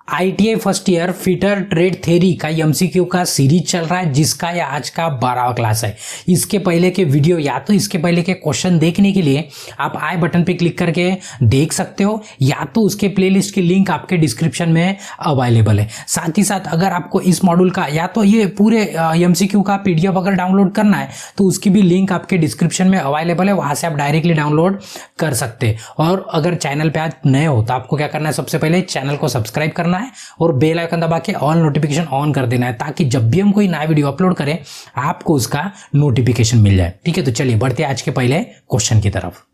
ITI first year fitter trade theory का MCQ का series चल रहा है, जिसका ये आज का 12वां क्लास है। इसके पहले के वीडियो या तो इसके पहले के क्वेश्चन देखने के लिए आप आई बटन पे क्लिक करके देख सकते हो, या तो उसके प्लेलिस्ट की लिंक आपके डिस्क्रिप्शन में अवेलेबल है। साथ ही साथ अगर आपको इस मॉड्यूल का या तो ये पूरे एमसीक्यू का PDF अगर डाउनलोड करना है तो उसकी भी लिंक आपके डिस्क्रिप्शन में अवेलेबल है, वहां से आप डायरेक्टली डाउनलोड कर सकते हैं। और अगर चैनल पे आज नए हो तो आपको क्या करना है, सबसे पहले चैनल को सब्सक्राइब करना है और बेल आइकन दबा के ऑल नोटिफिकेशन ऑन कर देना है, ताकि जब भी हम कोई नया वीडियो अपलोड करें आपको उसका नोटिफिकेशन मिल जाए। ठीक है, तो चलिए बढ़ते हैं आज के पहले क्वेश्चन की तरफ।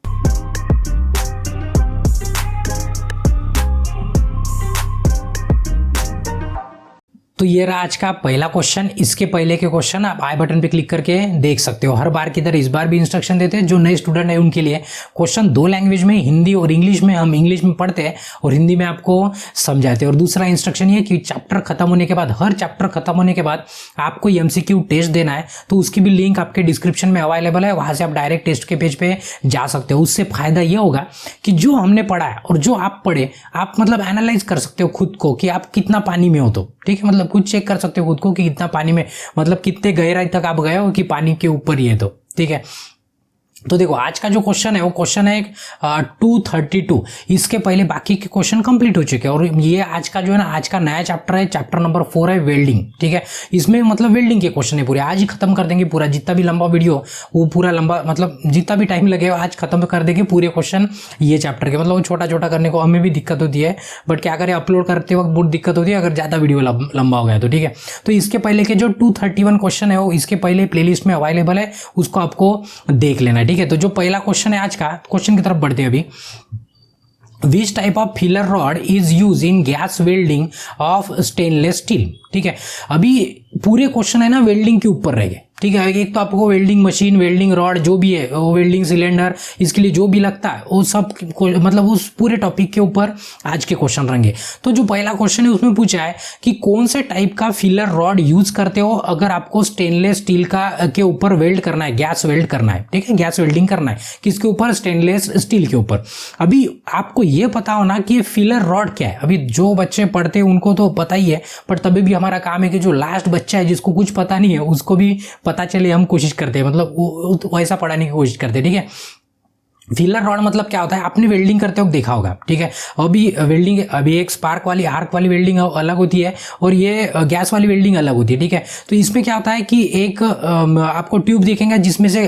तो ये रहा आज का पहला क्वेश्चन। इसके पहले के क्वेश्चन आप आई बटन पे क्लिक करके देख सकते हो। हर बार की तरह इस बार भी इंस्ट्रक्शन देते हैं जो नए स्टूडेंट है उनके लिए। क्वेश्चन 2 लैंग्वेज में, हिंदी और इंग्लिश में। हम इंग्लिश में पढ़ते हैं और हिंदी में आपको समझाते हैं। और दूसरा इंस्ट्रक्शन ये कि चैप्टर खत्म होने के बाद, हर चैप्टर खत्म होने के बाद आपको एमसीक्यू टेस्ट देना है, तो उसकी भी लिंक आपके डिस्क्रिप्शन में अवेलेबल है, वहां से आप डायरेक्ट टेस्ट के पेज पे जा सकते हो। उससे फायदा ये होगा कि जो हमने पढ़ा है और जो आप पढ़े, आप मतलब एनालाइज कर सकते हो खुद को कि आप कितना पानी में हो। तो ठीक है, मतलब खुद चेक कर सकते हो खुद को कि कितना पानी में, मतलब कितने गहराई तक आप गए हो कि पानी के ऊपर ही है। तो ठीक है, तो देखो आज का जो क्वेश्चन है वो क्वेश्चन है 232। इसके पहले बाकी के क्वेश्चन कंप्लीट हो चुके हैं। और ये आज का जो है ना, आज का नया चैप्टर है, चैप्टर नंबर 4 है वेल्डिंग। ठीक है, इसमें मतलब वेल्डिंग के क्वेश्चन है पूरे। आज ही खत्म कर देंगे पूरा, जितना भी लंबा वीडियो वो पूरा लंबा, मतलब जितना भी टाइम लगेगा आज खत्म कर देंगे पूरे क्वेश्चन ये चैप्टर के। मतलब वो छोटा छोटा करने को हमें भी दिक्कत होती है, बट क्या करें, अपलोड करते वक्त बहुत दिक्कत होती है अगर ज़्यादा वीडियो लंबा हो गया तो। ठीक है, तो इसके पहले के जो 231 क्वेश्चन है वो इसके पहले प्लेलिस्ट में अवेलेबल है, उसको आपको देख लेना है। ठीक है, तो जो पहला क्वेश्चन है आज का, क्वेश्चन की तरफ बढ़ते हैं अभी। Which type of filler rod is used in gas welding of stainless steel? ठीक है, अभी पूरे क्वेश्चन है ना वेल्डिंग के ऊपर रहेंगे। ठीक है, एक तो आपको वेल्डिंग मशीन, वेल्डिंग रॉड जो भी है, वो वेल्डिंग सिलेंडर, इसके लिए जो भी लगता है वो सब मतलब उस पूरे टॉपिक के ऊपर आज के क्वेश्चन रहेंगे। तो जो पहला क्वेश्चन है उसमें पूछा है कि कौन से टाइप का फिलर रॉड यूज करते हो अगर आपको स्टेनलेस स्टील का के ऊपर वेल्ड करना है, गैस वेल्ड करना है। ठीक है, गैस वेल्डिंग करना है किसके ऊपर, स्टेनलेस स्टील के ऊपर। अभी आपको ये पता होना कि ये फिलर रॉड क्या है। अभी जो बच्चे पढ़ते हैं उनको तो पता ही है, पर तभी भी हमारा काम है कि जो लास्ट बच्चा है जिसको कुछ पता नहीं है उसको भी पता चले, हम कोशिश करते हैं, मतलब वैसा पढ़ाने की कोशिश करते हैं। ठीक है, फिलर रॉड मतलब क्या होता है, आपने वेल्डिंग करते वक्त देखा होगा। ठीक है, अभी वेल्डिंग, अभी एक स्पार्क वाली, आर्क वाली वेल्डिंग अलग होती है और ये गैस वाली वेल्डिंग अलग होती है। ठीक है, तो इसमें क्या होता है कि एक आपको ट्यूब दिखेगा जिसमें से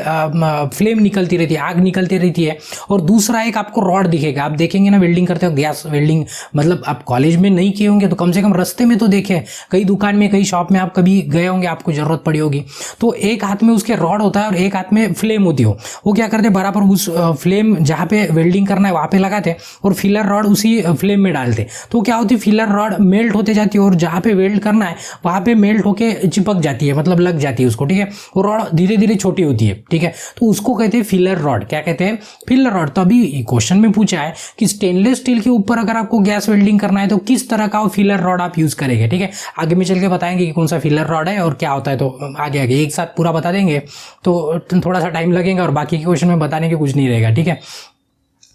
फ्लेम निकलती रहती है, आग निकलती रहती है, और दूसरा एक आपको रॉड दिखेगा। आप देखेंगे ना वेल्डिंग करते हो, गैस वेल्डिंग, मतलब आप कॉलेज में नहीं किए होंगे तो कम से कम रास्ते में तो देखे, कई दुकान में, कई शॉप में आप कभी गए होंगे, आपको जरूरत पड़ी होगी। तो एक हाथ में उसके रॉड होता है और एक हाथ में फ्लेम होती हो। वो क्या करते हैं, बराबर उस फ्लेम जहां पे वेल्डिंग करना है वहां पे लगाते और फिलर रॉड उसी फ्लेम में डालते। तो क्या होती है, फिलर रॉड मेल्ट होते जाती है और जहां पे वेल्ड करना है वहां पे मेल्ट होके चिपक जाती है, मतलब लग जाती है उसको। ठीक है, वो रॉड धीरे धीरे छोटी होती है। ठीक है, तो उसको कहते हैं फिलर रॉड। क्या कहते हैं, फिलर रॉड। तो अभी क्वेश्चन में पूछा है कि स्टेनलेस स्टील के ऊपर अगर आपको गैस वेल्डिंग करना है तो किस तरह का फिलर रॉड आप यूज करेंगे। ठीक है, आगे में चल के बताएंगे कि कौन सा फिलर रॉड है और क्या होता है, तो आगे आगे एक साथ पूरा बता देंगे तो थोड़ा सा टाइम लगेगा और बाकी के क्वेश्चन में बताने के कुछ नहीं रहेगा। ठीक है,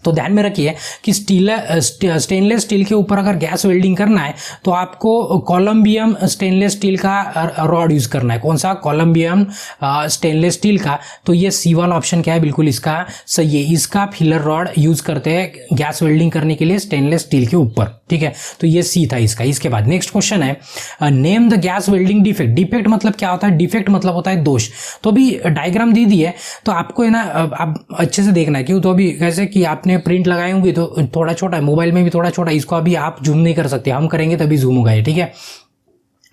तो ध्यान में रखिए कि स्टेनलेस स्टील के ऊपर अगर गैस वेल्डिंग करना है तो आपको कोलंबियम स्टेनलेस स्टील का रॉड यूज करना है। कौन सा, कोलंबियम स्टेनलेस स्टील का। तो ये C वाला ऑप्शन क्या है, बिल्कुल इसका सही है। इसका फिलर रॉड यूज करते हैं गैस वेल्डिंग करने के लिए स्टेनलेस स्टील के ऊपर। ठीक है, तो ये C था इसका। इसके बाद नेक्स्ट क्वेश्चन है, name the gas welding defect. Defect मतलब क्या होता है, डिफेक्ट मतलब होता है दोष। तो अभी डायग्राम दे दी है तो आपको है ना, आप अच्छे से देखना है। क्यों, तो अभी कैसे कि आपने प्रिंट लगाई होंगी तो थोड़ा छोटा है, मोबाइल में भी थोड़ा छोटा, इसको अभी आप जूम नहीं कर सकते, हम करेंगे तभी जूम होगा ये। ठीक है,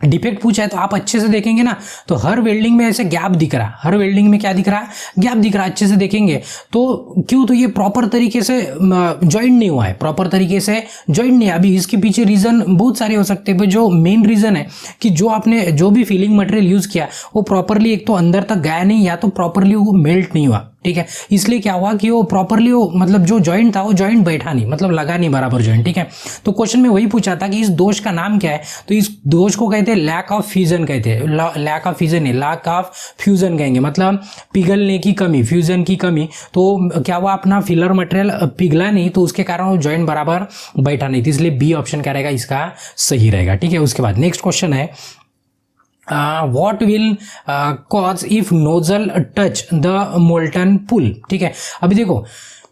डिफेक्ट पूछा है तो आप अच्छे से देखेंगे ना, तो हर वेल्डिंग में ऐसे गैप दिख रहा है, हर वेल्डिंग में क्या दिख रहा है, गैप दिख रहा है। अच्छे से देखेंगे तो क्यों, तो ये प्रॉपर तरीके से ज्वाइंट नहीं हुआ है, प्रॉपर तरीके से ज्वाइंट नहीं है। अभी इसके पीछे रीजन बहुत सारे हो सकते हैं, जो मेन रीजन है कि जो आपने जो भी फिलिंग मटेरियल यूज किया वो प्रॉपरली एक तो अंदर तक गया नहीं, या तो प्रॉपरली वो मेल्ट नहीं हुआ। ठीक है। इसलिए क्या हुआ कि वो प्रॉपरली वो मतलब जो जॉइंट था वो जॉइंट बैठा नहीं, मतलब लगा नहीं बराबर जॉइंट, ठीक है। तो क्वेश्चन में वही पूछा था कि इस दोष का नाम क्या है, तो इस दोष को कहते हैं लैक ऑफ फ्यूजन, कहते हैं लैक ऑफ फ्यूजन नहीं, लैक ऑफ फ्यूजन कहेंगे, मतलब पिघलने की कमी, फ्यूजन की कमी। तो क्या हुआ, अपना फिलर मटेरियल पिघला नहीं, तो उसके कारण वो जॉइंट बराबर बैठा नहीं, इसलिए बी ऑप्शन क्या रहेगा इसका सही रहेगा, ठीक है। उसके बाद नेक्स्ट क्वेश्चन है what will cause if nozzle touch the molten pool, ठीक है। अभी देखो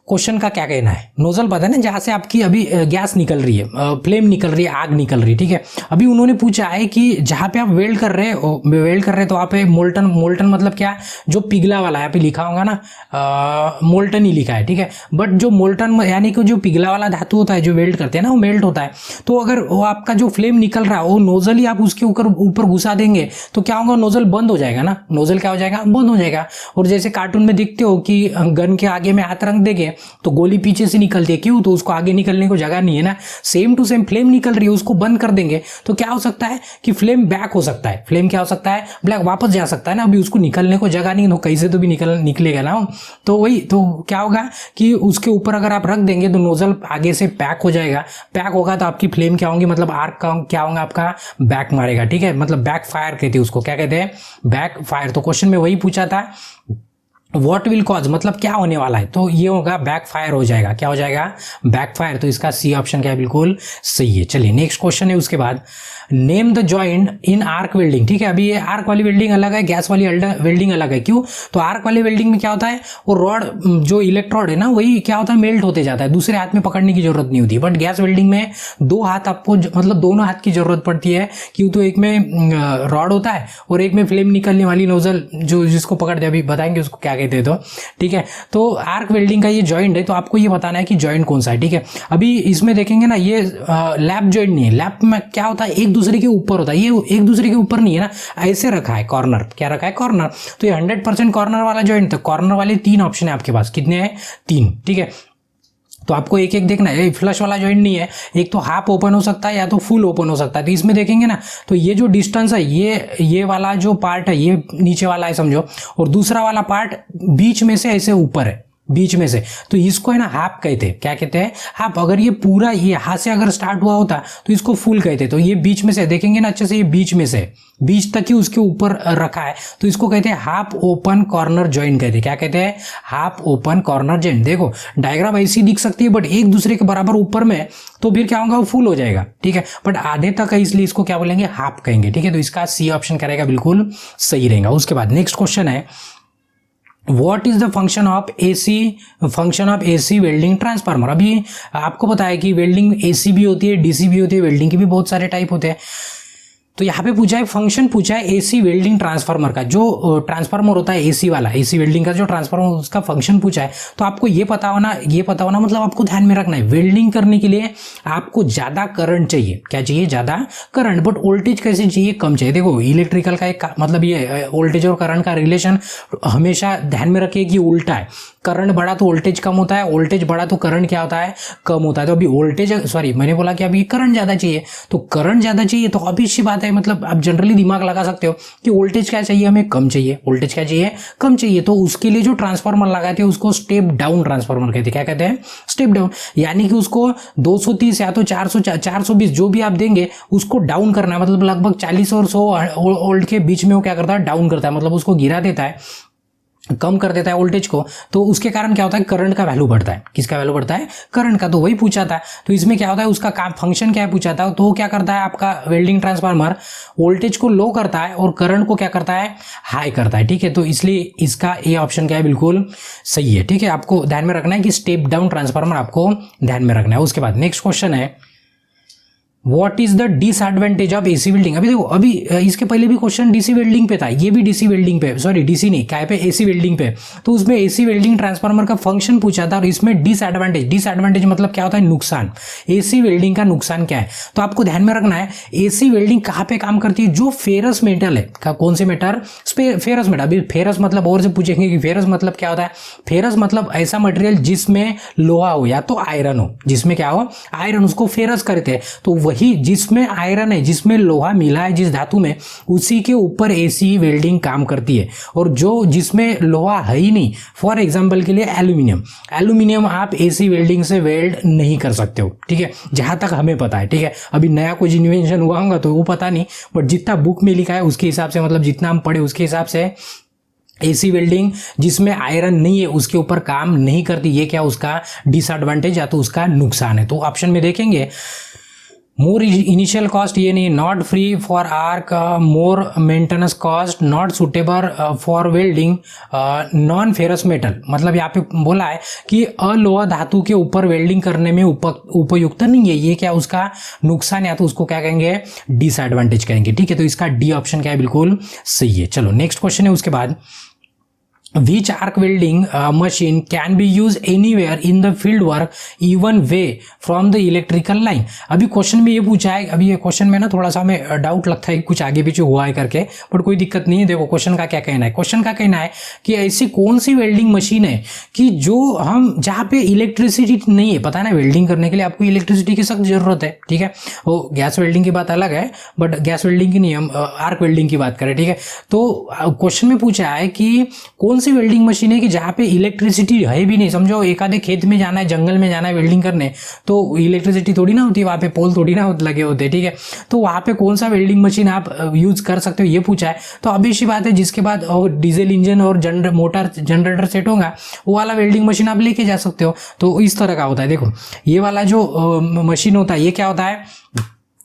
क्वेश्चन का क्या कहना है, नोजल पता है ना, जहाँ से आपकी अभी गैस निकल रही है, फ्लेम निकल रही है, आग निकल रही है, ठीक है। अभी उन्होंने पूछा है कि जहाँ पे आप वेल्ड कर रहे हो तो वहाँ पे मोल्टन मतलब क्या, जो पिघला वाला है, यहाँ पे लिखा होगा ना मोल्टन ही लिखा है, ठीक है। बट जो मोल्टन यानी कि जो पिघला वाला धातु होता है जो वेल्ड करते हैं ना, वो मेल्ट होता है। तो अगर वो आपका जो फ्लेम निकल रहा है वो नोजल ही आप उसके ऊपर घुसा देंगे तो क्या होगा, नोजल बंद हो जाएगा ना, नोजल क्या हो जाएगा, बंद हो जाएगा। और जैसे कार्टून में देखते हो कि गन के आगे में हाथ रख देंगे तो गोली पीछे से निकलती है, क्यों, तो उसको आगे निकलने को जगह नहीं है ना। सेम टू सेम फ्लेम निकल रही है, उसको बंद कर देंगे तो क्या हो सकता है कि फ्लेम बैक हो सकता है, फ्लेम क्या हो सकता है, ब्लैक वापस जा सकता है ना। अभी उसको निकलने को जगह नहीं, तो कैसे तो भी निकलेगा ना। तो वही तो क्या होगा कि उसके ऊपर अगर आप रख देंगे तो नोजल आगे से पैक हो जाएगा, पैक होगा तो आपकी फ्लेम क्या होंगी, मतलब आर्क का क्या होगा, आपका बैक मारेगा, ठीक है। मतलब बैक फायर कहते हैं उसको, क्या कहते हैं, बैक फायर। तो क्वेश्चन में वही पूछा था व्हाट विल कॉज, मतलब क्या होने वाला है, तो ये होगा बैक फायर हो जाएगा, क्या हो जाएगा, बैक फायर। तो इसका सी ऑप्शन क्या है, बिल्कुल सही है। चलिए नेक्स्ट क्वेश्चन है उसके बाद, name the joint in arc welding, ठीक है। अभी ये आर्क वाली वेल्डिंग अलग है, गैस वाली वेल्डिंग अलग है, क्यों, तो आर्क वाली वेल्डिंग में क्या होता है, वो रॉड जो इलेक्ट्रोड है ना वही क्या होता है, मेल्ट होते जाता है, दूसरे हाथ में पकड़ने की जरूरत नहीं होती। बट गैस वेल्डिंग में दो हाथ आपको मतलब दोनों हाथ की जरूरत पड़ती है, क्यों, तो एक में रॉड होता है और एक में फ्लेम निकलने वाली नोजल जो जिसको पकड़ते, अभी बताएंगे उसको क्या कहते हैं, तो ठीक है। तो आर्क वेल्डिंग का ये जॉइंट है, तो आपको ये बताना है कि जॉइंट कौन सा है, ठीक है। अभी इसमें देखेंगे ना, ये लैप जॉइंट नहीं है, लैप में क्या होता है, एक दूसरे के ऊपर होता है, ये एक दूसरे के ऊपर नहीं है ना, ऐसे रखा है कॉर्नर, क्या रखा है, कॉर्नर। तो ये 100% कॉर्नर वाला जॉइंट, तो कॉर्नर वाले 3 ऑप्शन है आपके पास, कितने हैं, 3, ठीक है। तो आपको एक एक देखना है, फ्लश वाला जॉइंट नहीं है, एक तो हाफ ओपन हो सकता है या तो फुल ओपन हो सकता है। तो इसमें देखेंगे ना, तो ये जो डिस्टेंस है, ये वाला जो पार्ट है ये नीचे वाला है समझो, और दूसरा वाला पार्ट बीच में से ऐसे ऊपर है, बीच में से, तो इसको है ना हाफ कहते हैं, क्या कहते हैं, हाफ। अगर ये पूरा ये यहाँ से अगर स्टार्ट हुआ होता तो इसको फुल कहते हैं। तो ये बीच में से देखेंगे ना अच्छे से, ये बीच में से बीच तक ही उसके ऊपर रखा है, तो इसको कहते हैं हाफ ओपन कॉर्नर जॉइंट कहते हैं, क्या कहते हैं, हाफ ओपन कॉर्नर जॉइंट। देखो डायग्राम ऐसी दिख सकती है बट एक दूसरे के बराबर ऊपर में, तो फिर क्या होगा, वो फुल हो जाएगा, ठीक है। बट आधे तक है इसलिए इसको क्या बोलेंगे, हाफ कहेंगे, ठीक है। तो इसका सी ऑप्शन करेगा, बिल्कुल सही रहेगा। उसके बाद नेक्स्ट क्वेश्चन है, What is the function of AC welding transformer. अभी आपको पता है कि वेल्डिंग AC भी होती है, DC भी होती है, वेल्डिंग के भी बहुत सारे टाइप होते हैं। तो यहाँ पे पूछा है, फंक्शन पूछा है AC वेल्डिंग ट्रांसफार्मर का, जो ट्रांसफार्मर होता है AC वाला, AC वेल्डिंग का जो ट्रांसफार्मर उसका फंक्शन पूछा है। तो आपको ये पता होना मतलब आपको ध्यान में रखना है, वेल्डिंग करने के लिए आपको ज्यादा करंट चाहिए, क्या चाहिए, ज्यादा करंट। बट वोल्टेज कैसे चाहिए, कम चाहिए। देखो इलेक्ट्रिकल का एक मतलब ये वोल्टेज और करंट का रिलेशन हमेशा ध्यान में रखिए कि उल्टा है, करंट बढ़ा तो वोल्टेज कम होता है, वोल्टेज बढ़ा तो करंट क्या होता है, कम होता है। तो अभी मैंने बोला कि अभी करंट ज्यादा चाहिए, तो करंट ज्यादा चाहिए तो अभी अच्छी बात है, मतलब आप जनरली दिमाग लगा सकते हो कि वोल्टेज क्या चाहिए, हमें कम चाहिए, वोल्टेज क्या चाहिए, कम चाहिए। तो उसके लिए जो ट्रांसफार्मर लगाते हैं उसको स्टेप डाउन ट्रांसफार्मर कहते हैं, क्या कहते हैं, स्टेप डाउन। यानी कि उसको 230 या तो 420 जो भी आप देंगे उसको डाउन करना है, मतलब लगभग 40 और 100 वोल्ट के बीच में वो क्या करता है, डाउन करता है, मतलब उसको गिरा देता है, कम कर देता है वोल्टेज को। तो उसके कारण क्या होता है, करंट का वैल्यू बढ़ता है, किसका वैल्यू बढ़ता है, करंट का। तो वही पूछा था, तो इसमें क्या होता है, उसका काम फंक्शन क्या है पूछा था। तो क्या करता है आपका वेल्डिंग ट्रांसफार्मर, वोल्टेज को लो करता है और करंट को क्या करता है, हाई करता है, ठीक है। तो इसलिए इसका ए ऑप्शन क्या है, बिल्कुल सही है, ठीक है। आपको ध्यान में रखना है कि स्टेप डाउन ट्रांसफार्मर आपको ध्यान में रखना है। उसके बाद नेक्स्ट क्वेश्चन है, What is the disadvantage of AC welding. अभी देखो, अभी इसके पहले भी क्वेश्चन DC वेल्डिंग पे था, ये भी DC वेल्डिंग पे, सॉरी DC नहीं, क्या पे, AC वेल्डिंग पे। तो उसमें AC वेल्डिंग ट्रांसफार्मर का फंक्शन पूछा था और इसमें डिसएडवांटेज मतलब क्या होता है, नुकसान। AC वेल्डिंग का नुकसान क्या है, तो आपको ध्यान में रखना है AC वेल्डिंग कहाँ पे काम करती है, जो फेरस मेटल है, कौन से मेटल, फेरस मेटल। अभी फेरस मतलब और से पूछेंगे कि फेरस मतलब क्या होता है, फेरस मतलब ऐसा मटेरियल जिसमें लोहा हो या तो आयरन हो, जिसमें क्या हो, आयरन, उसको फेरस करते हैं। तो वही जिसमें आयरन है, जिसमें लोहा मिला है जिस धातु में, उसी के ऊपर एसी वेल्डिंग काम करती है। और जो जिसमें लोहा है ही नहीं, फॉर एग्जांपल के लिए एल्यूमिनियम आप एसी वेल्डिंग से वेल्ड नहीं कर सकते हो, ठीक है, जहां तक हमें पता है, ठीक है। अभी नया कुछ इन्वेंशन हुआ होगा तो वो पता नहीं, बट जितना बुक में लिखा है उसके हिसाब से, मतलब जितना हम पढ़े उसके हिसाब से एसी वेल्डिंग जिसमें आयरन नहीं है उसके ऊपर काम नहीं करती। ये क्या उसका डिसएडवांटेज या तो उसका नुकसान है। तो ऑप्शन में देखेंगे मोर इनिशियल कॉस्ट, ये नहीं, not free for arc, more maintenance cost, not suitable for welding, non ferrous metal, मतलब यहाँ पे बोला है कि अलोहा धातु के ऊपर वेल्डिंग करने में उपयुक्त नहीं है। ये क्या उसका नुकसान, या तो उसको क्या कहेंगे डिसएडवांटेज कहेंगे, ठीक है। तो इसका डी ऑप्शन क्या है, बिल्कुल सही है। चलो नेक्स्ट क्वेश्चन है उसके बाद, Which arc welding machine can be used anywhere in the field work even way from the electrical line? अभी क्वेश्चन में ये पूछा है, अभी ये क्वेश्चन में ना थोड़ा सा हमें डाउट लगता है कि कुछ आगे पीछे हुआ है करके, पर कोई दिक्कत नहीं है। देखो क्वेश्चन का क्या कहना है, क्वेश्चन का कहना है कि ऐसी कौन सी वेल्डिंग मशीन है कि जो हम जहाँ पे इलेक्ट्रिसिटी नहीं है, पता है ना वेल्डिंग करने के लिए आपको इलेक्ट्रिसिटी की सख्त जरूरत है, ठीक है। वो गैस वेल्डिंग की बात अलग है, बट गैस वेल्डिंग की नहीं, हम आर्क वेल्डिंग की बात करें, ठीक है। तो क्वेश्चन में पूछा है कि कौन सी वेल्डिंग मशीन है कि जहां पे इलेक्ट्रिसिटी है भी नहीं, समझो एक आधे खेत में जाना है, जंगल में जाना है वेल्डिंग करने, तो इलेक्ट्रिसिटी थोड़ी ना होती है वहां पे, पोल थोड़ी ना लगे होते, ठीक है। तो वहां पे कौन सा वेल्डिंग मशीन आप यूज कर सकते हो ये पूछा है। तो अभी सी बात है, जिसके बाद डीजल इंजन और मोटर जनरेटर सेट होगा वो वाला वेल्डिंग मशीन आप लेके जा सकते हो। तो इस तरह का होता है। देखो ये वाला जो मशीन होता है ये क्या होता है,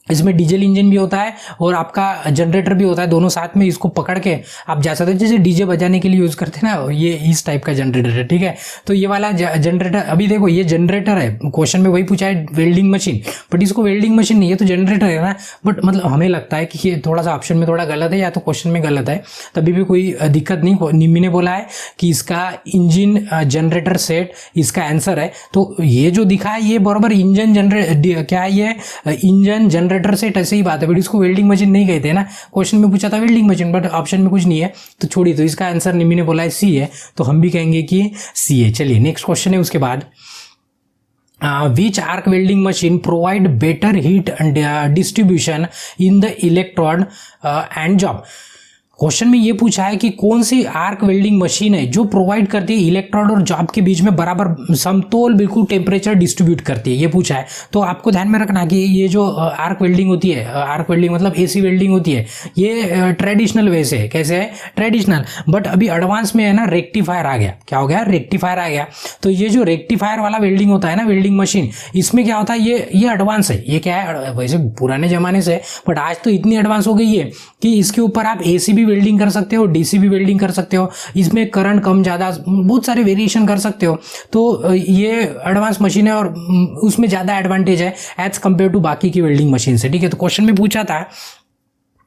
इसमें डीजल इंजन भी होता है और आपका जनरेटर भी होता है, दोनों साथ में इसको पकड़ के आप जा सकते हो, जैसे डीजे बजाने के लिए यूज करते हैं ना, ये इस टाइप का जनरेटर है, ठीक है। तो ये वाला जनरेटर, अभी देखो ये जनरेटर है, क्वेश्चन में वही पूछा है वेल्डिंग मशीन, बट इसको वेल्डिंग मशीन नहीं है तो जनरेटर है ना, बट मतलब हमें लगता है कि ये थोड़ा सा ऑप्शन में थोड़ा गलत है या तो क्वेश्चन में गलत है, तभी भी कोई दिक्कत नहीं। निम्मी ने बोला है कि इसका इंजन जनरेटर सेट इसका आंसर है। तो ये जो दिखा है ये बराबर इंजन क्या है, ये इंजन जनरेटर सेट ऐसे ही बात है, बट इसको वेल्डिंग मशीन नहीं कहते ना। क्वेश्चन में पूछा था वेल्डिंग मशीन, बट ऑप्शन में कुछ नहीं है तो छोड़िए। तो इसका आंसर निम्मी ने बोला है सी है, तो हम भी कहेंगे कि सी है। चलिए नेक्स्ट क्वेश्चन है उसके बाद, which arc welding machine provide better heat distribution in the electrode and job? Question में ये पूछा है कि कौन सी आर्क वेल्डिंग मशीन है जो प्रोवाइड करती है इलेक्ट्रोड और जॉब के बीच में बराबर समतोल बिल्कुल टेम्परेचर डिस्ट्रीब्यूट करती है, ये पूछा है। तो आपको ध्यान में रखना कि ये जो आर्क वेल्डिंग होती है, आर्क वेल्डिंग मतलब एसी वेल्डिंग होती है, ये ट्रेडिशनल वे से है। कैसे है ट्रेडिशनल, बट अभी एडवांस में है ना रेक्टिफायर आ गया। क्या हो गया, रेक्टिफायर आ गया। तो ये जो रेक्टिफायर वाला वेल्डिंग होता है ना वेल्डिंग मशीन, इसमें क्या होता है, ये एडवांस है। ये क्या है, वैसे पुराने जमाने से, बट आज तो इतनी एडवांस हो गई है कि इसके ऊपर आप एसी भी वेल्डिंग कर सकते हो, डीसी भी वेल्डिंग कर सकते हो, इसमें करंट कम ज़्यादा बहुत सारे वेरिएशन कर सकते हो। तो ये एडवांस मशीन है और उसमें ज़्यादा एडवांटेज है एज कंपेयर टू बाकी की वेल्डिंग मशीन से, ठीक है। तो क्वेश्चन में पूछा था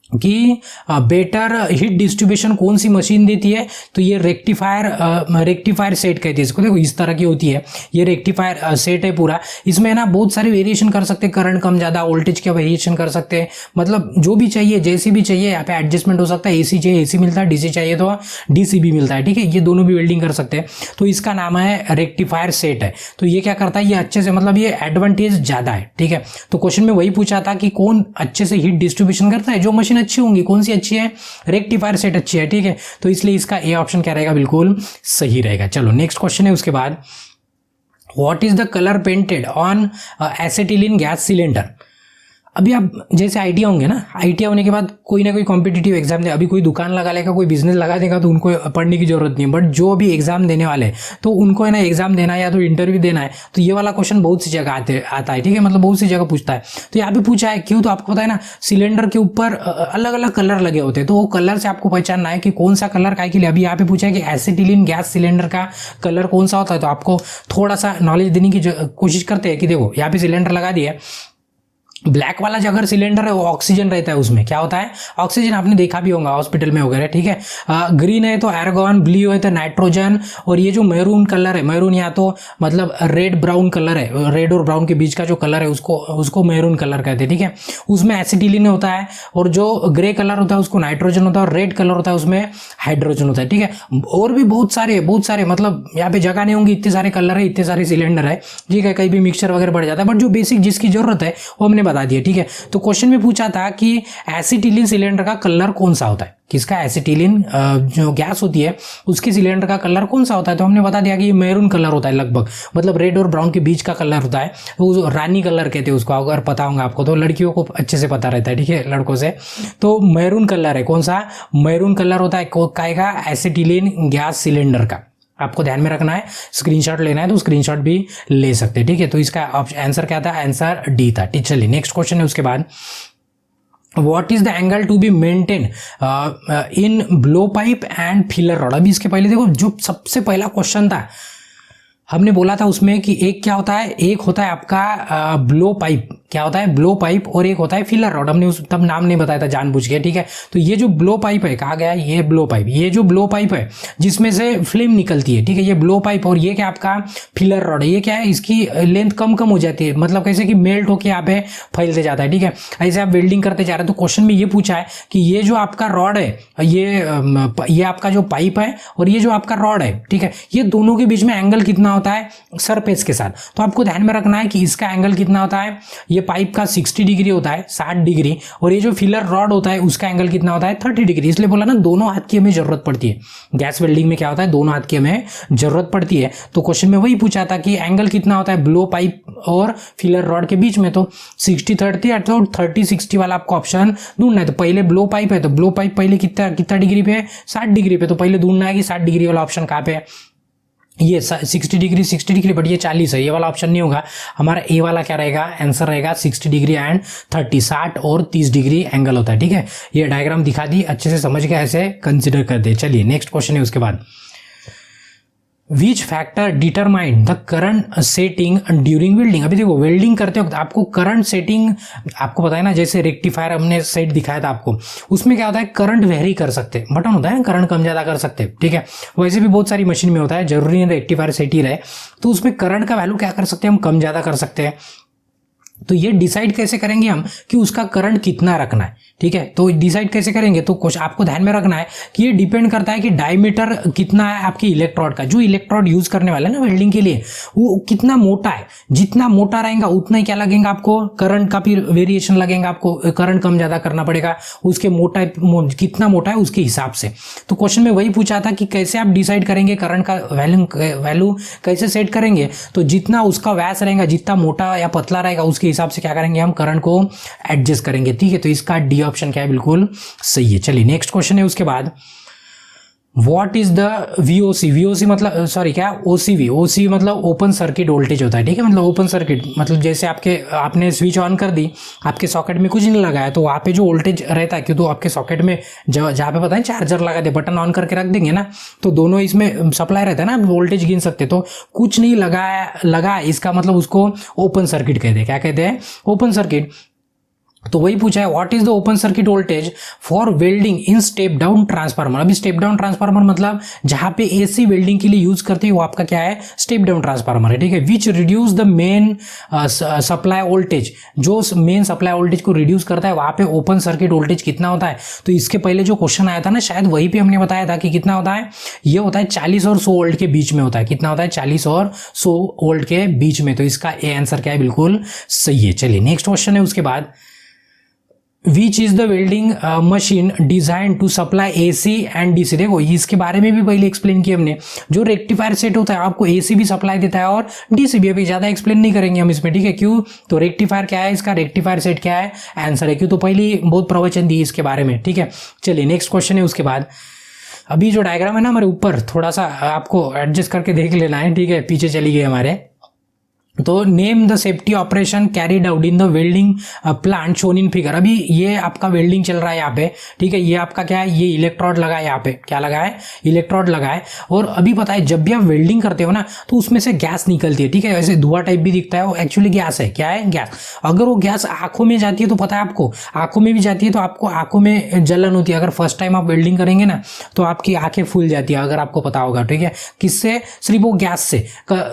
कि बेटर हीट डिस्ट्रीब्यूशन कौन सी मशीन देती है, तो ये रेक्टिफायर सेट कहती है इसको। देखो इस तरह की होती है, ये रेक्टिफायर सेट है पूरा। इसमें ना बहुत सारे वेरिएशन कर सकते हैं, करंट कम ज़्यादा, वोल्टेज का वेरिएशन कर सकते हैं, मतलब जो भी चाहिए जैसी भी चाहिए यहाँ पे एडजस्टमेंट हो सकता है। एसी चाहिए एसी मिलता है, डीसी चाहिए तो डीसी भी मिलता है, ठीक है। ये दोनों भी वेल्डिंग कर सकते हैं। तो इसका नाम है रेक्टिफायर सेट है। तो ये क्या करता है, ये अच्छे से, मतलब ये एडवांटेज ज़्यादा है, ठीक है। तो क्वेश्चन में वही पूछा था कि कौन अच्छे से हीट डिस्ट्रीब्यूशन करता है, जो मशीन अच्छी होंगी। कौन सी अच्छी है, रेक्टिफायर सेट अच्छी है, ठीक है। तो इसलिए इसका ए ऑप्शन क्या रहेगा, बिल्कुल सही रहेगा। चलो नेक्स्ट क्वेश्चन है उसके बाद, what is the colour painted on acetylene gas cylinder? अभी आप जैसे आईटीआई होंगे ना, आईटीआई होने के बाद कोई ना कोई कॉम्पिटिटिव एग्जाम दे, अभी कोई दुकान लगा लेगा, कोई बिजनेस लगा देगा तो उनको पढ़ने की जरूरत नहीं है। बट जो अभी एग्जाम देने वाले हैं तो उनको है ना एग्जाम देना है या तो इंटरव्यू देना है, तो ये वाला क्वेश्चन बहुत सी जगह आता है, ठीक है, मतलब बहुत सी जगह पूछता है। तो यहाँ पे पूछा है क्यों, तो आपको पता है ना सिलेंडर के ऊपर अलग अलग कलर लगे होते हैं, तो वो कलर से आपको पहचानना है कि कौन सा कलर काय के लिए। अभी यहाँ पे पूछा है कि एसिटिलीन गैस सिलेंडर का कलर कौन सा होता है, तो आपको थोड़ा सा नॉलेज देने की कोशिश करते हैं कि देखो यहाँ पे सिलेंडर लगा दिया, ब्लैक वाला जो अगर सिलेंडर है वो ऑक्सीजन रहता है, उसमें क्या होता है ऑक्सीजन, आपने देखा भी होगा हॉस्पिटल में वगैरह, ठीक है। ग्रीन है तो एर्गॉन, ब्लू है तो नाइट्रोजन, और ये जो मैरून कलर है, मैरून या तो मतलब रेड ब्राउन कलर है, रेड और ब्राउन के बीच का जो कलर है उसको मैरून कलर कहते हैं, ठीक है। उसमें एसिटिलीन होता है, और जो ग्रे कलर होता है उसको नाइट्रोजन होता है, और रेड कलर होता है उसमें हाइड्रोजन होता है, ठीक है। और भी बहुत सारे मतलब यहाँ पे जगह नहीं होंगी, इतने सारे कलर है, इतने सारे सिलेंडर है, ठीक है। कहीं भी मिक्सचर वगैरह बढ़ जाता है, बट जो बेसिक जिसकी जरूरत है वो हमने बता दिया, ठीक है। तो क्वेश्चन में पूछा था कि एसिटिलीन सिलेंडर का कलर कौन सा होता है, किसका एसिटिलीन जो गैस होती है उसके सिलेंडर का कलर कौन सा होता है। तो हमने बता दिया कि ये मैरून कलर होता है, लगभग मतलब रेड और ब्राउन के बीच का कलर होता है, वो रानी कलर कहते हैं उसको, अगर पता होगा आपको तो, लड़कियों को अच्छे से पता रहता है, ठीक है, लड़कों से। तो मैरून कलर है, कौन सा मैरून कलर होता है का एसिटिलीन गैस सिलेंडर का, आपको ध्यान में रखना है। स्क्रीनशॉट लेना है तो स्क्रीनशॉट भी ले सकते हैं, ठीक है। तो इसका आंसर क्या था, आंसर डी था। चलिए नेक्स्ट क्वेश्चन है उसके बाद, what is the angle to be maintain in blow pipe and filler rod. अभी इसके पहले देखो जो सबसे पहला क्वेश्चन था हमने बोला था उसमें कि एक क्या होता है, एक होता है आपका ब्लो पाइप, क्या होता है ब्लो पाइप, और एक होता है फिलर रॉड। हमने उस तब नाम नहीं बताया था जानबूझ के, ठीक है। तो ये जो ब्लो पाइप है, कहा गया ये ब्लो पाइप, ये जो ब्लो पाइप है जिसमें से फ्लेम निकलती है, ठीक है, ये ब्लो पाइप। और ये क्या आपका फिलर रॉड है, ये क्या है, इसकी लेंथ कम कम हो जाती है, मतलब कैसे कि मेल्ट होकर यहाँ पे फैलते जाता है, ठीक है। ऐसे आप वेल्डिंग करते जा रहे हैं। तो क्वेश्चन में ये पूछा है कि ये जो आपका रॉड है, ये आपका जो पाइप है और ये जो आपका रॉड है, ठीक है, ये दोनों के बीच में एंगल कितना होता है सरफेस के साथ। तो आपको ध्यान में रखना है कि इसका एंगल कितना होता है, ये पाइप का 60 डिग्री होता है, 60 डिग्री, और ये जो फिलर रॉड होता है उसका एंगल कितना होता है 30 डिग्री। इसलिए बोला ना दोनों हाथ की हमें जरूरत पड़ती है, गैस वेल्डिंग में क्या होता है, दोनों हाथ की हमें जरूरत पड़ती है। तो क्वेश्चन में वही पूछा था कि एंगल कितना होता है ब्लो पाइप और फिलर रॉड के बीच में। तो 60-30 अथवा 30-60 वाला आपको ऑप्शन ढूंढना है। तो पहले ब्लो पाइप है, तो ब्लो पाइप पहले कितना डिग्री पे है, 60 डिग्री पे। तो पहले ढूंढना है कि 60 डिग्री वाला ऑप्शन कहाँ पे है, ये 60 डिग्री, बट ये 40 है, ये वाला ऑप्शन नहीं होगा हमारा। ए वाला क्या रहेगा, आंसर रहेगा 60 डिग्री एंड 30, 60 और 30 डिग्री एंगल होता है, ठीक है। ये डायग्राम दिखा दी, अच्छे से समझ के ऐसे कंसिडर कर दे। चलिए नेक्स्ट क्वेश्चन है उसके बाद, which factor determine the current setting during welding. अभी देखो वेल्डिंग करते वक्त आपको करंट सेटिंग, आपको पता है ना, जैसे रेक्टिफायर हमने सेट दिखाया था आपको, उसमें क्या होता है करंट वेरी कर सकते, बटन होता है करंट कम ज्यादा कर सकते, ठीक है। वैसे भी बहुत सारी मशीन में होता है, जरूरी नहीं रेक्टिफायर सेट ही रहे, तो उसमें करंट का वैल्यू क्या कर सकते हैं हम, कम ज्यादा कर सकते हैं। तो ये डिसाइड कैसे करेंगे हम कि उसका करंट कितना रखना है, ठीक है। तो डिसाइड कैसे करेंगे, तो कुछ आपको ध्यान में रखना है कि ये डिपेंड करता है कि डायमीटर कितना है आपकी इलेक्ट्रोड का, जो इलेक्ट्रोड यूज करने वाला है ना वेल्डिंग के लिए, वो कितना मोटा है। जितना मोटा रहेगा उतना ही क्या लगेगा आपको, करंट का फिर वेरिएशन लगेगा, आपको करंट कम ज्यादा करना पड़ेगा, उसके मोटा कितना मोटा है उसके हिसाब से। तो क्वेश्चन में वही पूछा था कि कैसे आप डिसाइड करेंगे करंट का वैल्यू कैसे सेट करेंगे। तो जितना उसका व्यास रहेगा, जितना मोटा या पतला रहेगा, उसके हिसाब से क्या करेंगे हम, करंट को एडजस्ट करेंगे, ठीक है। तो इसका डी ऑप्शन क्या है, बिल्कुल सही है। चलिए नेक्स्ट क्वेश्चन है उसके बाद, what is the VOC। VOC मतलब सॉरी क्या, OCV। OCV मतलब ओपन सर्किट वोल्टेज होता है, ठीक है। मतलब ओपन सर्किट मतलब जैसे आपने स्विच ऑन कर दी, आपके सॉकेट में कुछ नहीं लगाया, तो वहाँ पे जो वोल्टेज रहता है, क्यों तो आपके सॉकेट में जहाँ पे पता है चार्जर लगा दे, बटन ऑन करके रख देंगे ना, तो दोनों इसमें सप्लाई रहता है ना, वोल्टेज गिन सकते। तो कुछ नहीं लगा इसका मतलब उसको ओपन सर्किट कहते हैं। क्या कहते हैं, ओपन सर्किट। तो वही पूछा है what is the open circuit voltage for welding in step down transformer. अभी स्टेप डाउन ट्रांसफार्मर मतलब जहां पे AC वेल्डिंग के लिए यूज करते हैं वो आपका क्या है, स्टेप डाउन ट्रांसफार्मर है, ठीक है। Which reduce the main supply voltage, जो मेन सप्लाई वोल्टेज को रिड्यूस करता है, वहां पे ओपन सर्किट वोल्टेज कितना होता है। तो इसके पहले जो क्वेश्चन आया था ना, शायद वही पे हमने बताया था कि कितना होता है, ये होता है 40 और 100 वोल्ट के बीच में होता है। कितना होता है, 40 और 100 वोल्ट के बीच में। तो इसका ए आंसर क्या है, बिल्कुल सही है। चलिए नेक्स्ट क्वेश्चन है उसके बाद, which is the welding machine design to supply AC and DC। देखो इसके बारे में भी पहले एक्सप्लेन किया हमने, जो रेक्टिफायर सेट होता है आपको AC भी सप्लाई देता है और DC भी। अभी ज्यादा एक्सप्लेन नहीं करेंगे हम इसमें, ठीक है। क्यों, तो रेक्टिफायर क्या है, इसका रेक्टिफायर सेट क्या है, आंसर है। क्यों, तो पहले बहुत प्रवचन दी इसके बारे में, ठीक है। चलिए नेक्स्ट क्वेश्चन है उसके बाद, अभी जो डायग्राम है ना हमारे ऊपर, थोड़ा सा आपको एडजस्ट करके देख लेना है, ठीक है, पीछे चली गई हमारे। तो name the safety operation carried out in the welding plant shown in figure. अभी ये आपका वेल्डिंग चल रहा है यहाँ पे, ठीक है। ये आपका क्या है, ये इलेक्ट्रोड लगा है, यहाँ पे क्या लगा है, इलेक्ट्रोड लगा है। और अभी पता है जब भी आप वेल्डिंग करते हो ना, तो उसमें से गैस निकलती है, ठीक है। वैसे धुआं टाइप भी दिखता है, वो एक्चुअली गैस है। क्या है, गैस। अगर वो गैस आंखों में जाती है तो पता है आपको, आंखों में भी जाती है तो आपको आंखों में जलन होती है। अगर फर्स्ट टाइम आप वेल्डिंग करेंगे ना तो आपकी आंखें फूल जाती है, अगर आपको पता होगा, ठीक है। किससे, सिर्फ वो गैस से।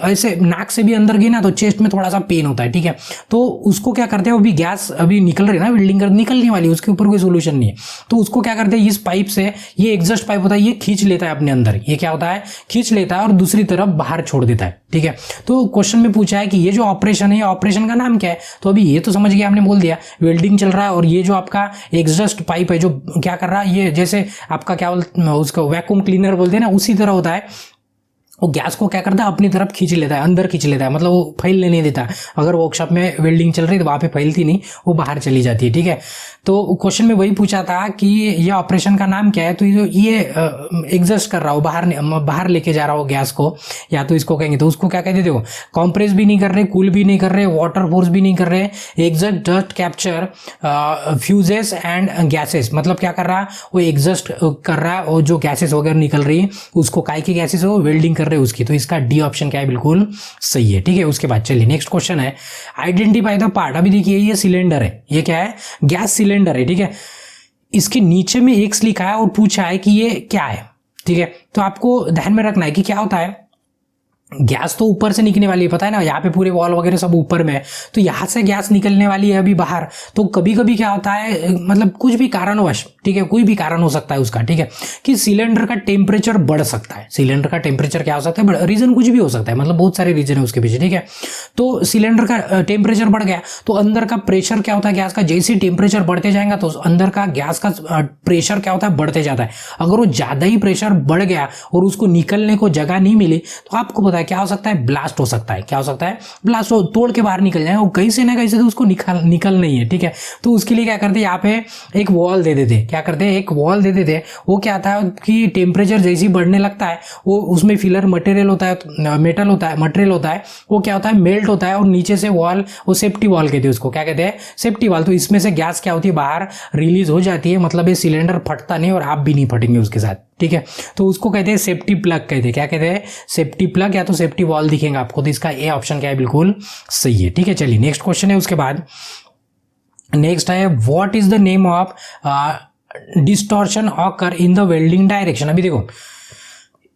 ऐसे नाक से भी अंदर गई ना तो तो चेस्ट में थोड़ा सा पेन होता है, ठीक है। तो उसको क्या करते हैं, अभी गैस अभी निकल रही है ना, वेल्डिंग कर निकलने वाली है, उसके ऊपर कोई सोल्यूशन नहीं है, तो उसको क्या करते हैं, इस पाइप से, ये एग्जॉस्ट पाइप होता है, ये खींच लेता है अपने अंदर, ये क्या होता है, खींच लेता है और दूसरी तरफ बाहर छोड़ देता है, ठीक है। तो क्वेश्चन में पूछा है कि ये जो ऑपरेशन है, ऑपरेशन का नाम क्या है, तो अभी ये तो समझ गया, आपने बोल दिया वेल्डिंग चल रहा है, और ये जो आपका एग्जॉस्ट पाइप है जो क्या कर रहा है, ये जैसे आपका क्या उसको वैक्यूम क्लीनर बोलते हैं ना, उसी तरह होता है, वो गैस को क्या करता है, अपनी तरफ खींच लेता है, अंदर खींच लेता है, मतलब वो फैलने नहीं देता। अगर वर्कशॉप में वेल्डिंग चल रही है तो वहाँ पे फैलती नहीं, वो बाहर चली जाती है, ठीक है। तो क्वेश्चन में वही पूछा था कि ये ऑपरेशन का नाम क्या है, तो ये एग्जॉस्ट कर रहा हो, बाहर लेके जा रहा हो गैस को, या तो इसको कहेंगे, तो उसको क्या कहते, देखो कंप्रेस भी नहीं कर रहे, कूल भी नहीं कर रहे, वाटर फोर्स भी नहीं कर रहे, exhaust dust capture fuses and gases, मतलब क्या कर रहा है, वो एग्जॉस्ट कर रहा है, और जो गैसेस वगैरह निकल रही है उसको काय की गैसेस हो, वेल्डिंग कर रहे उसकी, तो इसका डी ऑप्शन क्या है, बिल्कुल सही है, ठीक है। उसके बाद चलिए नेक्स्ट क्वेश्चन है, आइडेंटिफाई द पार्ट। अभी देखिए ये सिलेंडर है, ये क्या है, गैस सिलेंडर है, ठीक है। इसके नीचे में एक्स लिखा है और पूछा है कि ये क्या है, ठीक है। तो आपको ध्यान में रखना है कि क्या होता है, गैस तो ऊपर से निकलने वाली है, पता है ना, यहाँ पे पूरे वॉल वगैरह सब ऊपर में है, तो यहाँ से गैस निकलने वाली है अभी बाहर। तो कभी कभी क्या होता है, मतलब कुछ भी कारणवश, ठीक है, कोई भी कारण हो सकता है उसका, ठीक है, कि सिलेंडर का टेम्परेचर बढ़ सकता है। सिलेंडर का टेम्परेचर क्या हो सकता है, रीजन कुछ भी हो सकता है, मतलब बहुत सारे रीजन है उसके पीछे, ठीक है। तो सिलेंडर का टेम्परेचर बढ़ गया तो अंदर का प्रेशर क्या होता है गैस का, जैसे टेम्परेचर बढ़ते जाएगा तो अंदर का गैस का प्रेशर क्या होता है, बढ़ते जाता है। अगर वो ज्यादा ही प्रेशर बढ़ गया और उसको निकलने को जगह नहीं मिली तो आपको पता है क्या हो सकता है, ब्लास्ट हो सकता है। क्या हो सकता है, ब्लास्ट हो, तोड़ के बाहर निकल जाएगा, वो कहीं से ना कहीं से तो उसको निकल नहीं है, ठीक है। तो उसके लिए क्या करते हैं, यहाँ पे एक वॉल दे देते, क्या करते हैं, एक वॉल दे देते। वो क्या था कि टेम्परेचर जैसे ही बढ़ने लगता है, वो उसमें फिलर मटेरियल होता है, मेटल होता है, मटेरियल होता है, वो क्या होता है, मेल्ट होता है, और नीचे से वॉल, वो सेफ्टी वॉल कहते हैं उसको, क्या कहते हैं, सेफ्टी वॉल। तो इसमें से गैस क्या होती है, बाहर रिलीज हो जाती है, मतलब ये सिलेंडर फटता नहीं और आप भी नहीं फटेंगे उसके साथ, ठीक है। तो उसको कहते हैं सेफ्टी प्लग कहते हैं, क्या कहते हैं, सेफ्टी प्लग या तो सेफ्टी वॉल दिखेगा आपको। तो इसका ए ऑप्शन क्या है, बिल्कुल सही है, ठीक है। चलिए नेक्स्ट क्वेश्चन है, उसके बाद नेक्स्ट है, what is the name of distortion occur in the welding direction. अभी देखो